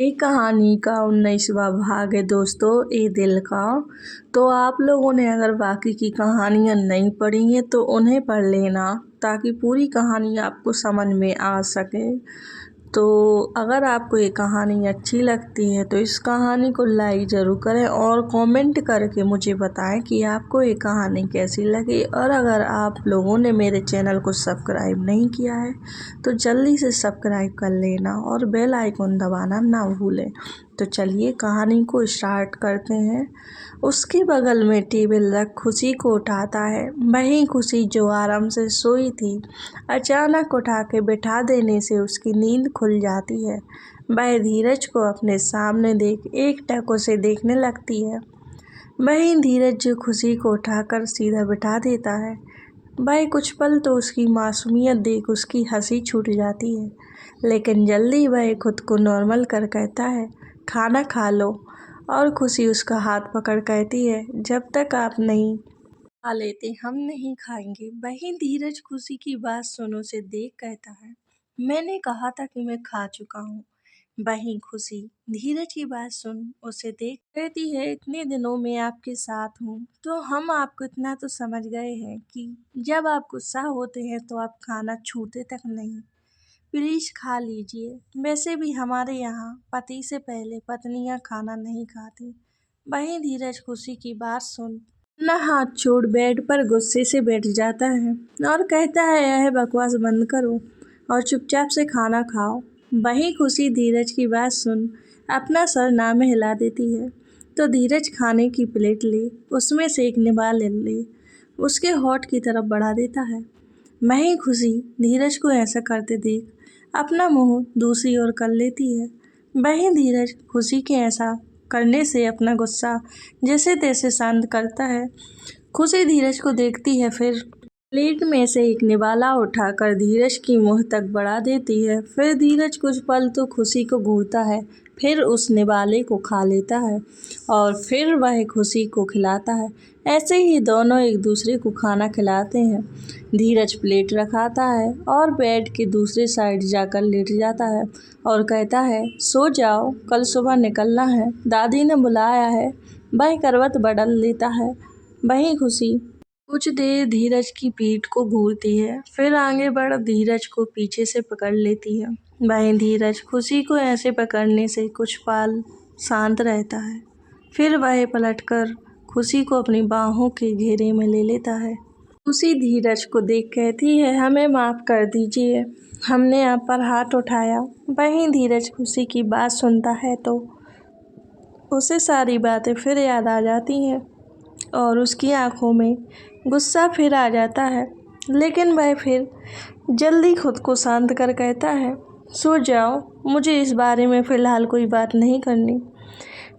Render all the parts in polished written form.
ये कहानी का 19वां भाग है दोस्तों, ए दिल का। तो आप लोगों ने अगर बाकी की कहानियाँ नहीं पढ़ी हैं तो उन्हें पढ़ लेना, ताकि पूरी कहानी आपको समझ में आ सके। तो अगर आपको ये कहानी अच्छी लगती है तो इस कहानी को लाइक ज़रूर करें और कमेंट करके मुझे बताएं कि आपको ये कहानी कैसी लगी। और अगर आप लोगों ने मेरे चैनल को सब्सक्राइब नहीं किया है तो जल्दी से सब्सक्राइब कर लेना और बेल आइकन दबाना ना भूलें। तो चलिए कहानी को स्टार्ट करते हैं। उसके बगल में टेबल रख खुशी को उठाता है। वहीं खुशी जो आराम से सोई थी, अचानक उठा के बिठा देने से उसकी नींद खुल जाती है। वह धीरज को अपने सामने देख एक टक उसे देखने लगती है। वहीं धीरज जो खुशी को उठाकर सीधा बिठा देता है। वह कुछ पल तो उसकी मासूमियत देख उसकी हंसी छूट जाती है, लेकिन जल्दी वह खुद को नॉर्मल कर कहता है, खाना खा लो। और खुशी उसका हाथ पकड़ कहती है, जब तक आप नहीं खा लेते हम नहीं खाएंगे। वहीं धीरज खुशी की बात सुन उसे देख कहता है, मैंने कहा था कि मैं खा चुका हूँ। वहीं खुशी धीरज की बात सुन उसे देख कहती है, इतने दिनों में आपके साथ हूँ तो हम आपको इतना तो समझ गए हैं कि जब आप गुस्सा होते हैं तो आप खाना छूते तक नहीं। प्लीज खा लीजिए। वैसे भी हमारे यहाँ पति से पहले पत्नियाँ खाना नहीं खाती। वहीं धीरज खुशी की बात सुन अपना हाथ छोड़ बेड पर गुस्से से बैठ जाता है और कहता है, यह बकवास बंद करो और चुपचाप से खाना खाओ। वहीं खुशी धीरज की बात सुन अपना सर ना में हिला देती है। तो धीरज खाने की प्लेट ले उसमें से एक निवाला ले उसके होठ की तरफ बढ़ा देता है। वहीं खुशी धीरज को ऐसा करते देख अपना मुंह दूसरी ओर कर लेती है। वहीं धीरज खुशी के ऐसा करने से अपना गुस्सा जैसे तैसे शांत करता है। खुशी धीरज को देखती है, फिर प्लेट में से एक निवाला उठाकर धीरज की मुंह तक बढ़ा देती है। फिर धीरज कुछ पल तो खुशी को घूरता है, फिर उस निवाले को खा लेता है और फिर वह खुशी को खिलाता है। ऐसे ही दोनों एक दूसरे को खाना खिलाते हैं। धीरज प्लेट रखाता है और बेड के दूसरे साइड जाकर लेट जाता है और कहता है, सो जाओ, कल सुबह निकलना है, दादी ने बुलाया है। वह करवट बदल लेता है। वहीं खुशी कुछ देर धीरज की पीठ को घूरती है, फिर आगे बढ़ धीरज को पीछे से पकड़ लेती है। वहीं धीरज खुशी को ऐसे पकड़ने से कुछ पल शांत रहता है, फिर वह पलटकर खुशी को अपनी बाहों के घेरे में ले लेता है। खुशी धीरज को देख कहती है, हमें माफ़ कर दीजिए, हमने आप पर हाथ उठाया। वहीं धीरज खुशी की बात सुनता है तो उसे सारी बातें फिर याद आ जाती हैं और उसकी आंखों में गुस्सा फिर आ जाता है, लेकिन वह फिर जल्दी खुद को शांत कर कहता है, सो जाओ, मुझे इस बारे में फ़िलहाल कोई बात नहीं करनी।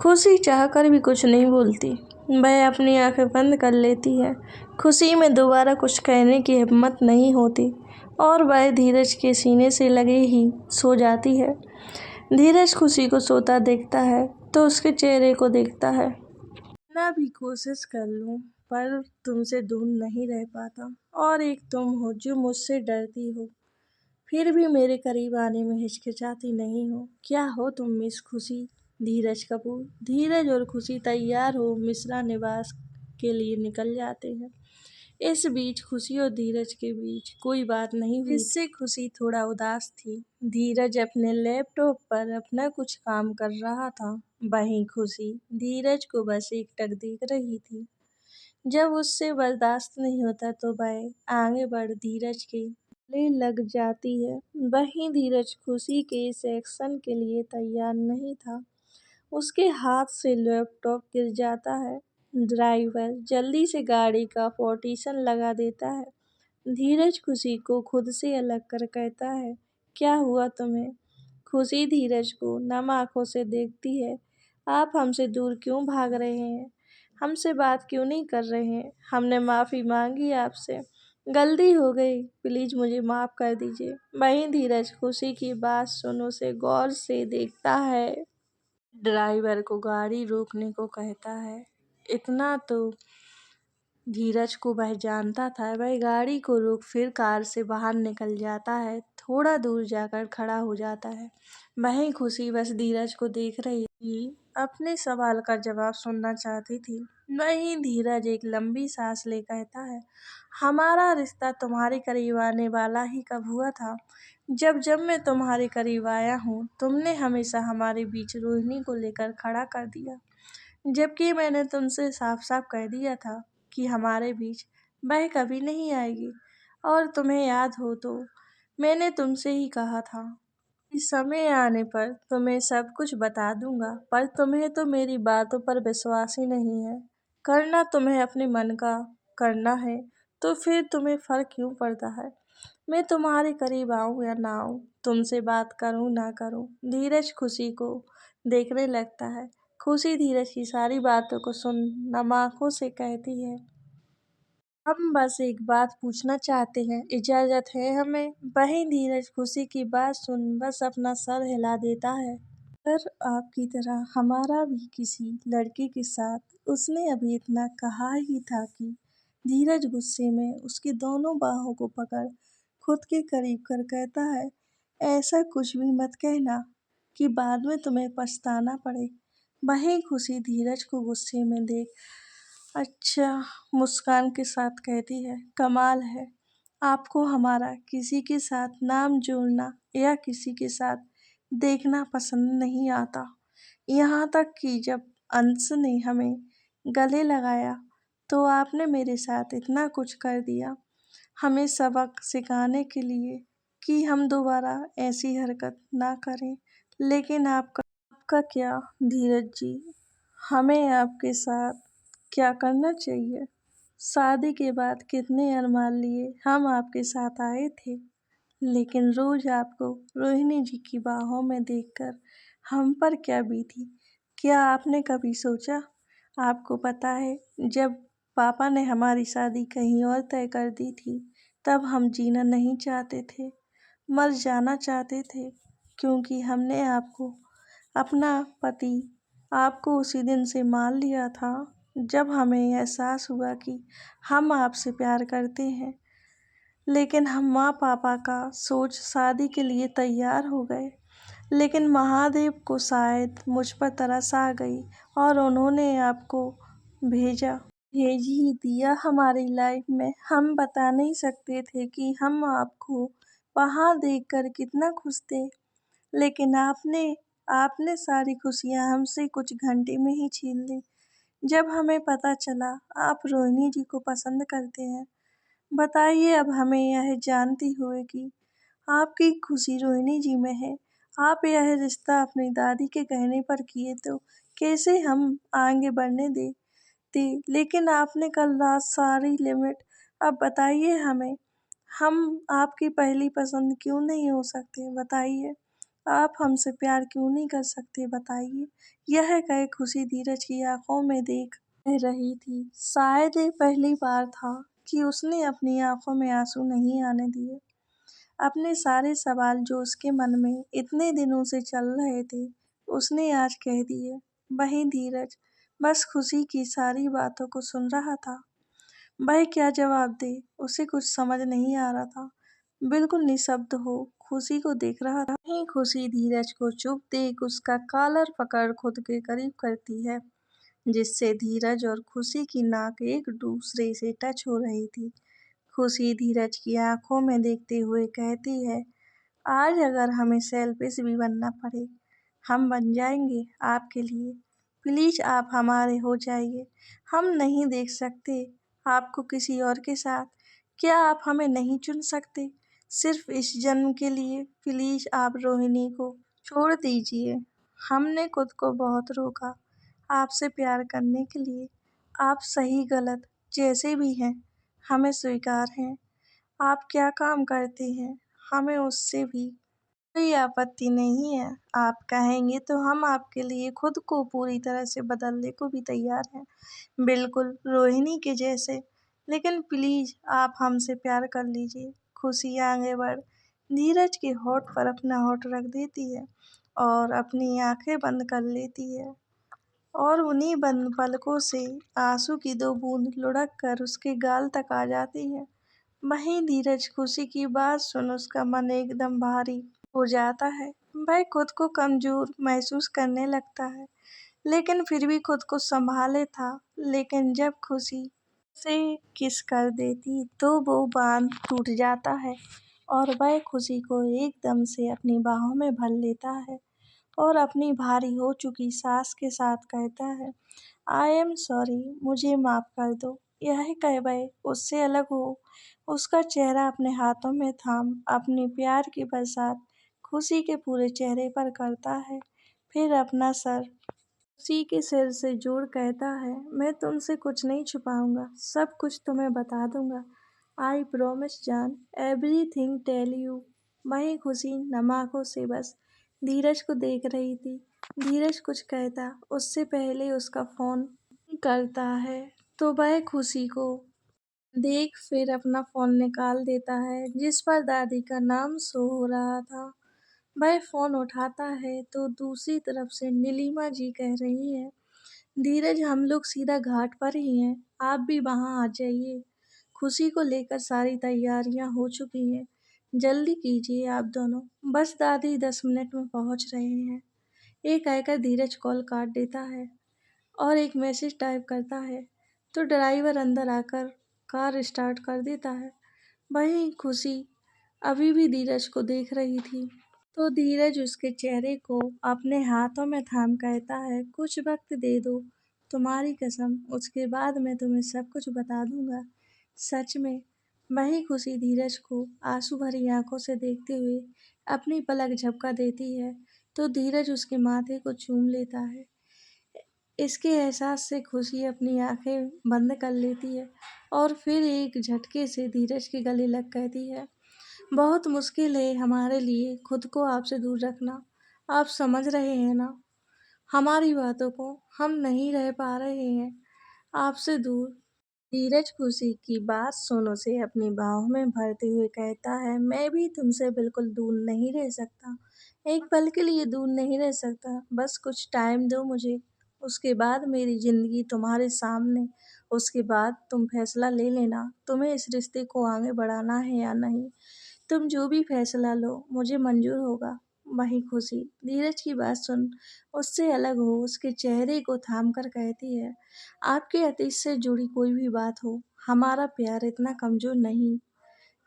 खुशी चाहकर भी कुछ नहीं बोलती, वह अपनी आंखें बंद कर लेती है। खुशी में दोबारा कुछ कहने की हिम्मत नहीं होती और वह धीरज के सीने से लगे ही सो जाती है। धीरज खुशी को सोता देखता है तो उसके चेहरे को देखता है। कितना भी कोशिश कर लूं पर तुमसे दूर नहीं रह पाता, और एक तुम हो जो मुझसे डरती हो फिर भी मेरे करीब आने में हिचकिचाती नहीं हो। क्या हो तुम मिस खुशी? धीरज कपूर। धीरज और खुशी तैयार हो मिश्रा निवास के लिए निकल जाते हैं। इस बीच खुशी और धीरज के बीच कोई बात नहीं हुई, इससे खुशी थोड़ा उदास थी। धीरज अपने लैपटॉप पर अपना कुछ काम कर रहा था, वहीं खुशी धीरज को बस एकटक देख रही थी। जब उससे बर्दाश्त नहीं होता तो वह आगे बढ़ धीरज के गले लग जाती है। वहीं धीरज खुशी के इस एक्शन के लिए तैयार नहीं था। उसके हाथ से लैपटॉप गिर जाता है। ड्राइवर जल्दी से गाड़ी का पार्टीशन लगा देता है। धीरज खुशी को खुद से अलग कर कहता है, क्या हुआ तुम्हें? खुशी धीरज को नम आंखों से देखती है। आप हमसे दूर क्यों भाग रहे हैं? हमसे बात क्यों नहीं कर रहे हैं? हमने माफ़ी मांगी आपसे, गलती हो गई, प्लीज़ मुझे माफ़ कर दीजिए। वहीं धीरज खुशी की बात सुन उसे गौर से देखता है। ड्राइवर को गाड़ी रोकने को कहता है। इतना तो धीरज को वह जानता था। वह गाड़ी को रोक फिर कार से बाहर निकल जाता है। थोड़ा दूर जाकर खड़ा हो जाता है। वहीं खुशी बस धीरज को देख रही थी, अपने सवाल का जवाब सुनना चाहती थी। वहीं धीरज एक लंबी सांस ले कहता है, हमारा रिश्ता तुम्हारे करीब आने वाला ही कब हुआ था? जब जब मैं तुम्हारे करीब आया हूँ, तुमने हमेशा हमारे बीच रोहिणी को लेकर खड़ा कर दिया, जबकि मैंने तुमसे साफ साफ कह दिया था कि हमारे बीच वह कभी नहीं आएगी। और तुम्हें याद हो तो मैंने तुमसे ही कहा था कि समय आने पर तुम्हें सब कुछ बता दूंगा, पर तुम्हें तो मेरी बातों पर विश्वास ही नहीं है। करना तुम्हें अपने मन का करना है, तो फिर तुम्हें फर्क क्यों पड़ता है मैं तुम्हारे करीब आऊं या ना आऊं, तुमसे बात करूं ना करूं? धीरज खुशी को देखने लगता है। खुशी धीरज की सारी बातों को सुन नम आंखों से कहती है, हम बस एक बात पूछना चाहते हैं, इजाजत है हमें? वहीं धीरज खुशी की बात सुन बस अपना सर हिला देता है। पर आपकी तरह हमारा भी किसी लड़के के साथ उसने अभी इतना कहा ही था कि धीरज गुस्से में उसकी दोनों बाहों को पकड़ खुद के करीब कर कहता है, ऐसा कुछ भी मत कहना कि बाद में तुम्हें पछताना पड़े। वहीं खुशी धीरज को गुस्से में देख अच्छा मुस्कान के साथ कहती है, कमाल है, आपको हमारा किसी के साथ नाम जोड़ना या किसी के साथ देखना पसंद नहीं आता। यहाँ तक कि जब अंश ने हमें गले लगाया तो आपने मेरे साथ इतना कुछ कर दिया, हमें सबक सिखाने के लिए कि हम दोबारा ऐसी हरकत ना करें। लेकिन आपका क्या धीरज जी, हमें आपके साथ क्या करना चाहिए? शादी के बाद कितने अरमान लिए हम आपके साथ आए थे, लेकिन रोज आपको रोहिणी जी की बाहों में देखकर हम पर क्या बीती? क्या आपने कभी सोचा? आपको पता है, जब पापा ने हमारी शादी कहीं और तय कर दी थी, तब हम जीना नहीं चाहते थे, मर जाना चाहते थे, क्योंकि हमने आपको अपना पति आपको उसी दिन से मान लिया था जब हमें एहसास हुआ कि हम आपसे प्यार करते हैं। लेकिन हम माँ पापा का सोच शादी के लिए तैयार हो गए, लेकिन महादेव को शायद मुझ पर तरस आ गई और उन्होंने आपको भेजा भेज ही दिया हमारी लाइफ में। हम बता नहीं सकते थे कि हम आपको वहाँ देखकर कितना खुश थे, लेकिन आपने आपने सारी खुशियाँ हमसे कुछ घंटे में ही छीन ली। जब हमें पता चला आप रोहिणी जी को पसंद करते हैं, बताइए अब हमें यह जानती हुए कि आपकी खुशी रोहिणी जी में है, आप यह रिश्ता अपनी दादी के कहने पर किए तो कैसे हम आगे बढ़ने देते, लेकिन आपने कल रात सारी लिमिट। अब बताइए हमें, हम आपकी पहली पसंद क्यों नहीं हो सकते? बताइए, आप हमसे प्यार क्यों नहीं कर सकते? बताइए। यह कह खुशी धीरज की आंखों में देख रही थी। शायद ये पहली बार था कि उसने अपनी आंखों में आंसू नहीं आने दिए। अपने सारे सवाल जो उसके मन में इतने दिनों से चल रहे थे, उसने आज कह दिए। वहीं धीरज बस खुशी की सारी बातों को सुन रहा था। वह क्या जवाब दे, उसे कुछ समझ नहीं आ रहा था। बिल्कुल निशब्द हो खुशी को देख रहा था। वहीं खुशी धीरज को चुप देख उसका कॉलर पकड़ खुद के करीब करती है, जिससे धीरज और खुशी की नाक एक दूसरे से टच हो रही थी। खुशी धीरज की आंखों में देखते हुए कहती है, आज अगर हमें सेल्फिश भी बनना पड़े, हम बन जाएंगे आपके लिए। प्लीज आप हमारे हो जाइए। हम नहीं देख सकते आपको किसी और के साथ। क्या आप हमें नहीं चुन सकते सिर्फ इस जन्म के लिए? प्लीज आप रोहिणी को छोड़ दीजिए। हमने खुद को बहुत रोका आपसे प्यार करने के लिए। आप सही गलत जैसे भी हैं, हमें स्वीकार हैं। आप क्या काम करते हैं, हमें उससे भी कोई आपत्ति नहीं है। आप कहेंगे तो हम आपके लिए खुद को पूरी तरह से बदलने को भी तैयार हैं, बिल्कुल रोहिणी के जैसे। लेकिन प्लीज आप हमसे प्यार कर लीजिए। खुशी आगे बढ़ धीरज के होठ पर अपना होठ रख देती है और अपनी आंखें बंद कर लेती है, और उन्हीं बंद पलकों से आंसू की दो बूंद लुढ़क कर उसके गाल तक आ जाती है। वहीं धीरज खुशी की बात सुन उसका मन एकदम भारी हो जाता है। वह खुद को कमजोर महसूस करने लगता है, लेकिन फिर भी खुद को संभाले था। लेकिन जब खुशी से किस कर देती तो वो बांध टूट जाता है और वह खुशी को एकदम से अपनी बाहों में भर लेता है और अपनी भारी हो चुकी सांस के साथ कहता है, आई एम सॉरी, मुझे माफ कर दो। यह कह वह उससे अलग हो उसका चेहरा अपने हाथों में थाम अपनी प्यार की बरसात खुशी के पूरे चेहरे पर करता है। फिर अपना सर उसी के सिर से जोड़ कहता है, मैं तुमसे कुछ नहीं छुपाऊंगा, सब कुछ तुम्हें बता दूंगा। आई प्रॉमिस जान, एवरीथिंग टेल यू। वही खुशी नम आंखों से बस धीरज को देख रही थी। धीरज कुछ कहता उससे पहले उसका फोन करता है तो वह खुशी को देख फिर अपना फोन निकाल देता है जिस पर दादी का नाम शो हो रहा था। वह फोन उठाता है तो दूसरी तरफ से नीलिमा जी कह रही है, धीरज हम लोग सीधा घाट पर ही हैं, आप भी वहां आ जाइए। खुशी को लेकर सारी तैयारियां हो चुकी हैं, जल्दी कीजिए आप दोनों, बस दादी 10 मिनट में पहुंच रहे हैं। ये कहकर धीरज कॉल काट देता है और एक मैसेज टाइप करता है तो ड्राइवर अंदर आकर कार स्टार्ट कर देता है। वहीं खुशी अभी भी धीरज को देख रही थी तो धीरज उसके चेहरे को अपने हाथों में थाम कहता है, कुछ वक्त दे दो, तुम्हारी कसम, उसके बाद मैं तुम्हें सब कुछ बता दूंगा। सच में। वही खुशी धीरज को आंसू भरी आंखों से देखते हुए अपनी पलक झपका देती है तो धीरज उसके माथे को चूम लेता है। इसके एहसास से खुशी अपनी आंखें बंद कर लेती है और फिर एक झटके से धीरज के गले लग कहती है, बहुत मुश्किल है हमारे लिए खुद को आपसे दूर रखना। आप समझ रहे हैं ना हमारी बातों को, हम नहीं रह पा रहे हैं आपसे दूर। धीरज खुशी की बात सुन उसे अपनी बाहों में भरते हुए कहता है, मैं भी तुमसे बिल्कुल दूर नहीं रह सकता, एक पल के लिए दूर नहीं रह सकता, बस कुछ टाइम दो मुझे, उसके बाद मेरी जिंदगी तुम्हारे सामने, उसके बाद तुम फैसला ले लेना तुम्हें इस रिश्ते को आगे बढ़ाना है या नहीं। तुम जो भी फैसला लो मुझे मंजूर होगा। वही खुशी धीरज की बात सुन उससे अलग हो उसके चेहरे को थाम कर कहती है, आपके अतीत से जुड़ी कोई भी बात हो, हमारा प्यार इतना कमजोर नहीं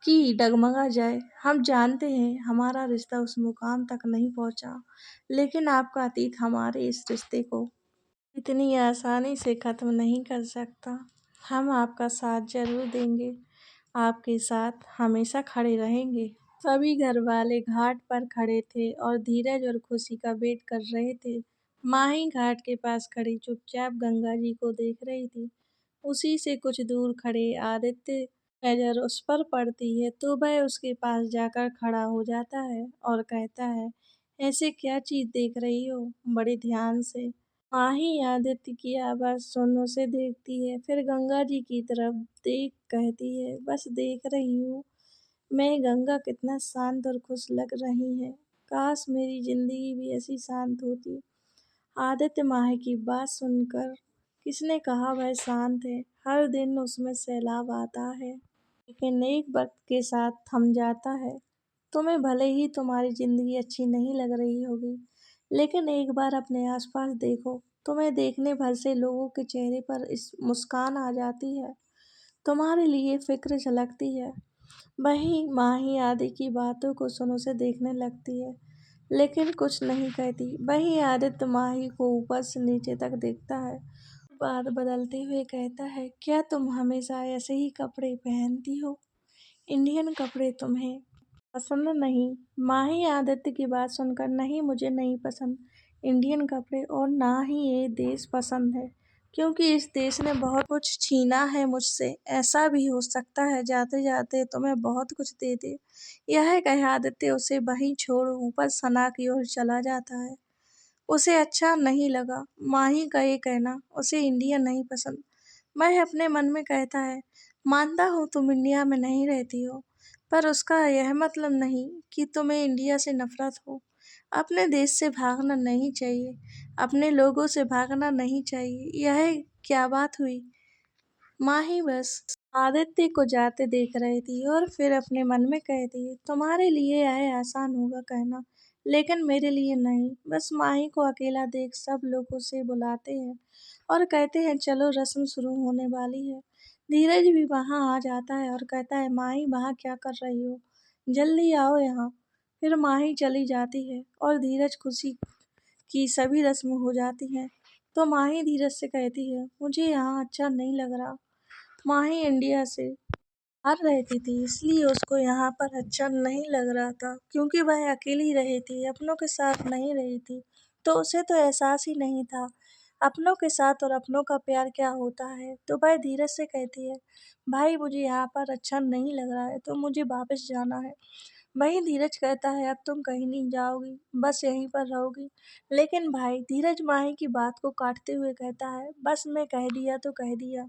कि डगमगा जाए। हम जानते हैं हमारा रिश्ता उस मुकाम तक नहीं पहुंचा, लेकिन आपका अतीत हमारे इस रिश्ते को इतनी आसानी से खत्म नहीं कर सकता। हम आपका साथ जरूर देंगे, आपके साथ हमेशा खड़े रहेंगे। सभी घर वाले घाट पर खड़े थे और धीरज और खुशी का वेट कर रहे थे। माही घाट के पास खड़ी चुपचाप गंगा जी को देख रही थी। उसी से कुछ दूर खड़े आदित्य नजर उस पर पड़ती है तो वह उसके पास जाकर खड़ा हो जाता है और कहता है, ऐसे क्या चीज देख रही हो, बड़े ध्यान से। माही आदित्य की आवाज सुन उसे देखती है, फिर गंगा जी की तरफ देख कहती है, बस देख रही हूँ मैं, गंगा कितना शांत और खुश लग रही है, काश मेरी जिंदगी भी ऐसी शांत होती। आदित्य माही की बात सुनकर, किसने कहा वह शांत है, हर दिन उसमें सैलाब आता है लेकिन एक वक्त के साथ थम जाता है। तुम्हें भले ही तुम्हारी जिंदगी अच्छी नहीं लग रही होगी, लेकिन एक बार अपने आसपास देखो, तुम्हें देखने भर से लोगों के चेहरे पर इस मुस्कान आ जाती है, तुम्हारे लिए फिक्र झलकती है। वही माही आदि की बातों को सुन उसे देखने लगती है लेकिन कुछ नहीं कहती। वही आदित्य माही को ऊपर से नीचे तक देखता है, बात बदलते हुए कहता है, क्या तुम हमेशा ऐसे ही कपड़े पहनती हो, इंडियन कपड़े तुम्हें पसंद नहीं। माही आदित्य की बात सुनकर, नहीं मुझे नहीं पसंद इंडियन कपड़े और ना ही ये देश पसंद है, क्योंकि इस देश ने बहुत कुछ छीना है मुझसे, ऐसा भी हो सकता है जाते जाते तुम्हें बहुत कुछ दे दे। यह कह आदित्य उसे वहीं छोड़ ऊपर सना की ओर चला जाता है। उसे अच्छा नहीं लगा माही का ये कहना, उसे इंडिया नहीं पसंद। वह अपने मन में कहता है, मानता हूँ तुम इंडिया में नहीं रहती हो, पर उसका यह मतलब नहीं कि तुम्हें इंडिया से नफरत हो। अपने देश से भागना नहीं चाहिए, अपने लोगों से भागना नहीं चाहिए। यह क्या बात हुई माही, बस आदित्य को जाते देख रही थी और फिर अपने मन में कहती, तुम्हारे लिए यह आसान होगा कहना, लेकिन मेरे लिए नहीं। बस माही को अकेला देख सब लोग उसे बुलाते हैं और कहते हैं चलो रस्म शुरू होने वाली है। धीरज भी वहां आ जाता है और कहता है माही वहां क्या कर रही हो, जल्दी आओ यहाँ। फिर माही चली जाती है और धीरज खुशी की सभी रस्म हो जाती हैं। तो माही धीरज से कहती है मुझे यहाँ अच्छा नहीं लग रहा। माही इंडिया से बाहर रहती थी इसलिए उसको यहाँ पर अच्छा नहीं लग रहा था, क्योंकि वह अकेली रही थी, अपनों के साथ नहीं रही थी। तो उसे तो एहसास ही नहीं था अपनों के साथ और अपनों का प्यार क्या होता है। तो वह धीरज से कहती है भाई मुझे यहाँ पर अच्छा नहीं लग रहा है तो मुझे वापस जाना है। वहीं धीरज कहता है अब तुम कहीं नहीं जाओगी, बस यहीं पर रहोगी। लेकिन भाई धीरज माही की बात को काटते हुए कहता है बस मैं कह दिया तो कह दिया।